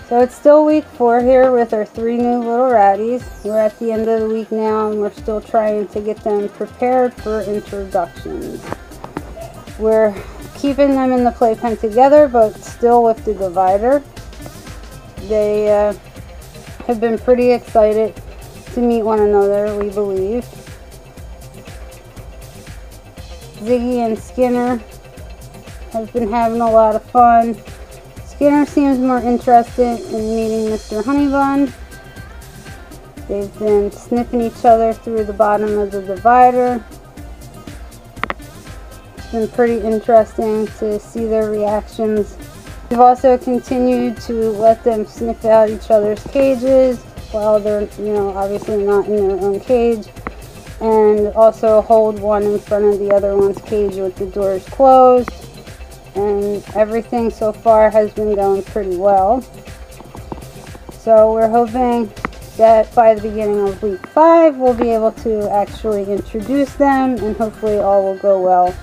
So it's still week 4 here with our 3 new little ratties. We're at the end of the week now and we're still trying to get them prepared for introductions. We're keeping them in the playpen together, but still with the divider. They have been pretty excited to meet one another, we believe. Ziggy and Skinner have been having a lot of fun. Skinner seems more interested in meeting Mr. Honeybun. They've been sniffing each other through the bottom of the divider. It's been pretty interesting to see their reactions. We've also continued to let them sniff out each other's cages while they're, obviously not in their own cage. And also hold one in front of the other one's cage with the doors closed. And everything so far has been going pretty well. So we're hoping that by the beginning of week 5 we'll be able to actually introduce them and hopefully all will go well.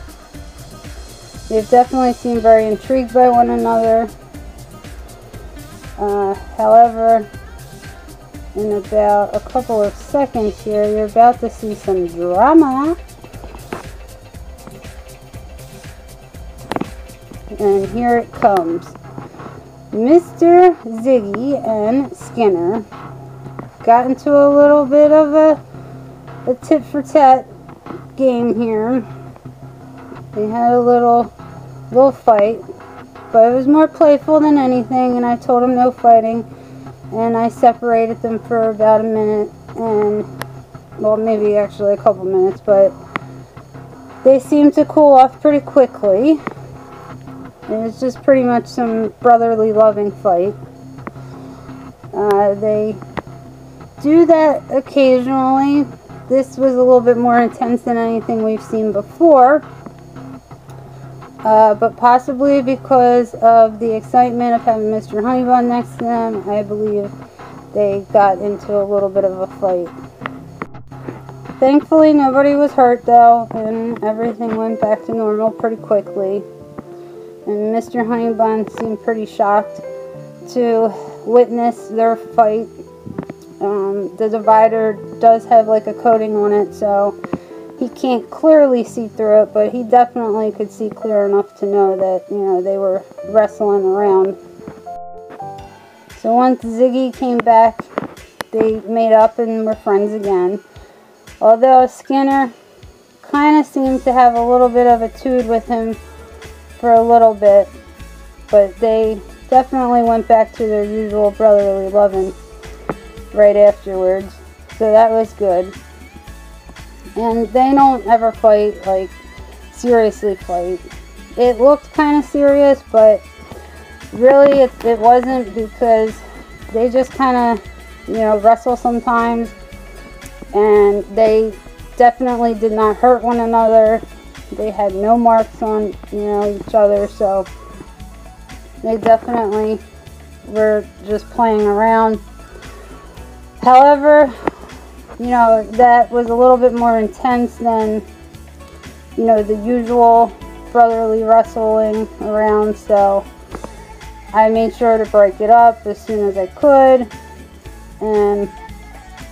They've definitely seemed very intrigued by one another. However, in about a couple of seconds here, you're about to see some drama. And here it comes. Mr. Ziggy and Skinner got into a little bit of a tit for tat game here. They had a little fight, but it was more playful than anything, and I told them no fighting. And I separated them for about a minute, and, well, maybe actually a couple minutes, but they seemed to cool off pretty quickly. It was just pretty much some brotherly loving fight. They do that occasionally. This was a little bit more intense than anything we've seen before. But possibly because of the excitement of having Mr. Honeybun next to them, I believe they got into a little bit of a fight. Thankfully, nobody was hurt though, and everything went back to normal pretty quickly. And Mr. Honeybun seemed pretty shocked to witness their fight. The divider does have like a coating on it, so he can't clearly see through it, but he definitely could see clear enough to know that, they were wrestling around. So once Ziggy came back, they made up and were friends again. Although Skinner kind of seemed to have a little bit of a tood with him for a little bit, but they definitely went back to their usual brotherly loving right afterwards. So that was good. And they don't ever fight, like, seriously fight. It looked kind of serious, but really it wasn't, because they just kind of, wrestle sometimes. And they definitely did not hurt one another. They had no marks on, each other, so they definitely were just playing around. However, that was a little bit more intense than, the usual brotherly wrestling around, so I made sure to break it up as soon as I could. And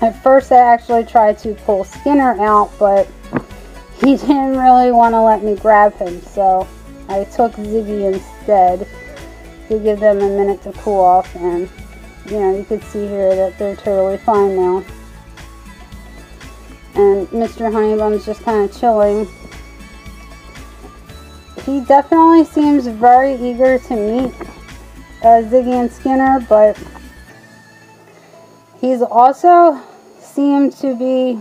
at first I actually tried to pull Skinner out, but he didn't really want to let me grab him, so I took Ziggy instead to give them a minute to cool off, and, you could see here that they're totally fine now. And Mr. Honeybun's just kind of chilling. He definitely seems very eager to meet Ziggy and Skinner, but he's also seemed to be,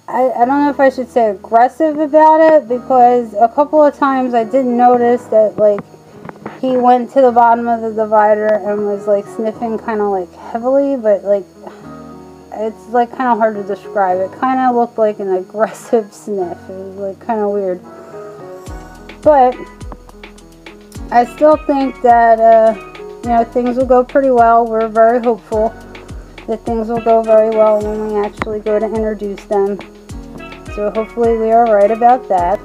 I don't know if I should say aggressive about it, because a couple of times I did notice that, like, he went to the bottom of the divider and was, like, sniffing kind of, like, heavily, but, like, it's, like, kind of hard to describe. It kind of looked like an aggressive sniff. It was, like, kind of weird. But I still think that, things will go pretty well. We're very hopeful that things will go very well when we actually go to introduce them. So hopefully we are right about that.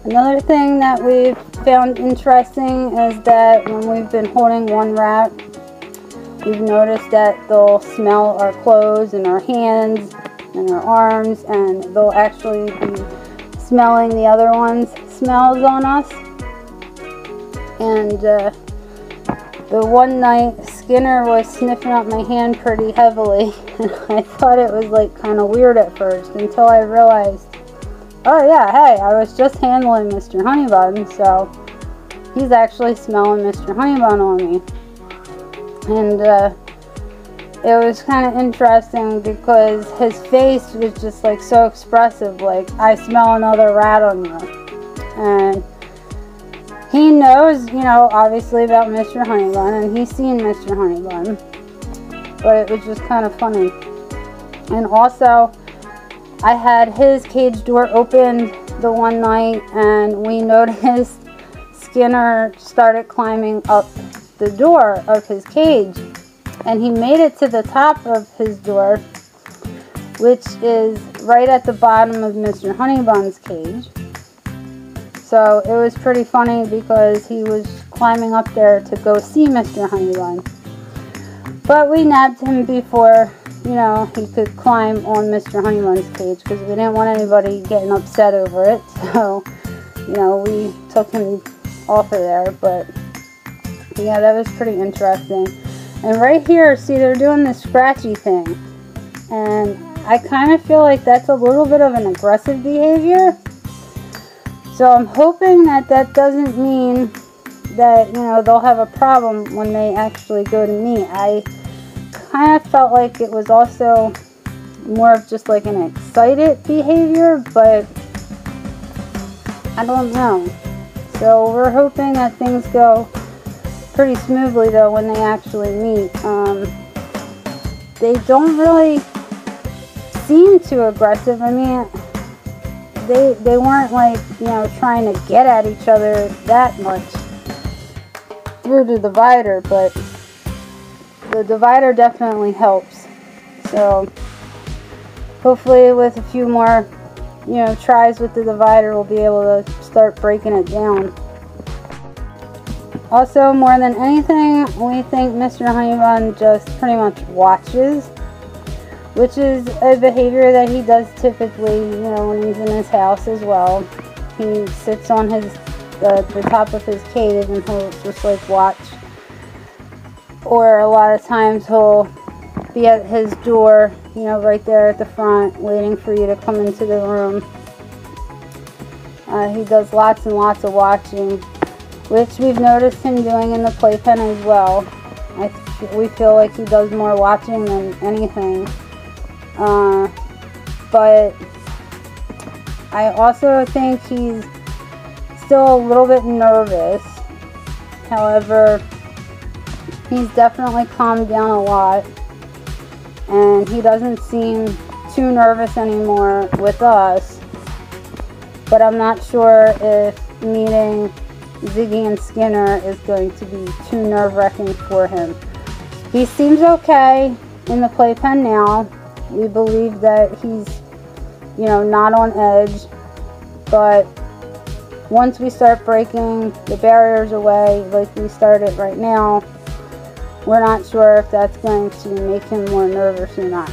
Another thing that we've found interesting is that when we've been holding one rat, we've noticed that they'll smell our clothes and our hands and our arms, and they'll actually be smelling the other one's smells on us. And the one night Skinner was sniffing up my hand pretty heavily, and I thought it was like kind of weird at first until I realized, oh yeah, hey, I was just handling Mr. Honeybun, so he's actually smelling Mr. Honeybun on me. And it was kind of interesting because his face was just like so expressive, like, I smell another rat on you. And he knows, you know, obviously about Mr. Honeybun, and he's seen Mr. Honeybun, but it was just kind of funny. And also, I had his cage door opened the one night, and we noticed Skinner started climbing up the door of his cage, and he made it to the top of his door, which is right at the bottom of Mr. Honeybun's cage. So it was pretty funny because he was climbing up there to go see Mr. Honeybun. But we nabbed him before, you know, he could climb on Mr. Honeybun's cage because we didn't want anybody getting upset over it. So, you know, we took him off of there. But yeah, that was pretty interesting. And right here, see, they're doing the scratchy thing. And I kind of feel like that's a little bit of an aggressive behavior. So I'm hoping that that doesn't mean that, you know, they'll have a problem when they actually go to me. I kind of felt like it was also more of just like an excited behavior, but I don't know. So we're hoping that things go pretty smoothly though when they actually meet. They don't really seem too aggressive. I mean, they weren't like, you know, trying to get at each other that much through the divider, but the divider definitely helps. So hopefully with a few more, you know, tries with the divider, we'll be able to start breaking it down. Also, more than anything, we think Mr. Honeybun just pretty much watches, which is a behavior that he does typically, you know, when he's in his house as well. He sits on his the top of his cage and he'll just like watch. Or a lot of times he'll be at his door, you know, right there at the front, waiting for you to come into the room. He does lots and lots of watching, which we've noticed him doing in the playpen as well. We feel like he does more watching than anything. But I also think he's still a little bit nervous. However, he's definitely calmed down a lot, and he doesn't seem too nervous anymore with us. But I'm not sure if meeting Ziggy and Skinner is going to be too nerve-wracking for him. He seems okay in the playpen now. We believe that he's, you know, not on edge, but once we start breaking the barriers away, like we started right now, we're not sure if that's going to make him more nervous or not.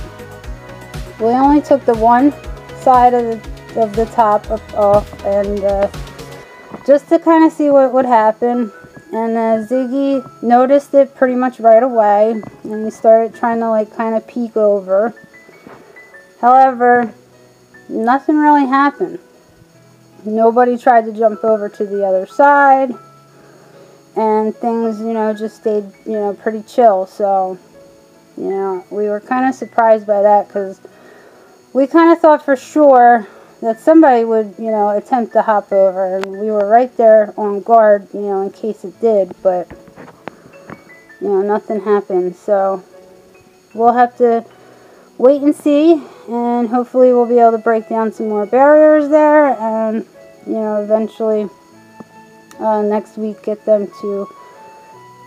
We only took the one side of the top off, and just to kind of see what would happen. And Ziggy noticed it pretty much right away, and he started trying to like kind of peek over. However, nothing really happened. Nobody tried to jump over to the other side, and things, you know, just stayed, you know, pretty chill. So, you know, we were kind of surprised by that, because we kind of thought for sure that somebody would, you know, attempt to hop over, and we were right there on guard, you know, in case it did, but, you know, nothing happened. So we'll have to wait and see, and hopefully we'll be able to break down some more barriers there, and, you know, eventually next week get them to,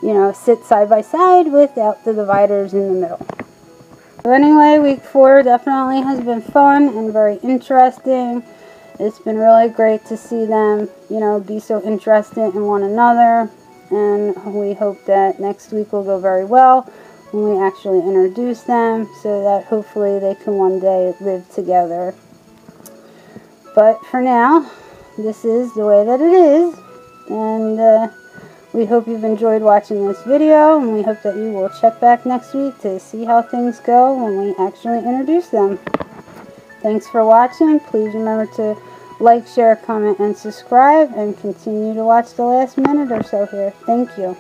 you know, sit side by side without the dividers in the middle. So anyway, week 4 definitely has been fun and very interesting, It's been really great to see them, you know, be so interested in one another, and we hope that next week will go very well when we actually introduce them, so that hopefully they can one day live together. But for now, this is the way that it is, and we hope you've enjoyed watching this video, and we hope that you will check back next week to see how things go when we actually introduce them. Thanks for watching. Please remember to like, share, comment, and subscribe, and continue to watch the last minute or so here. Thank you.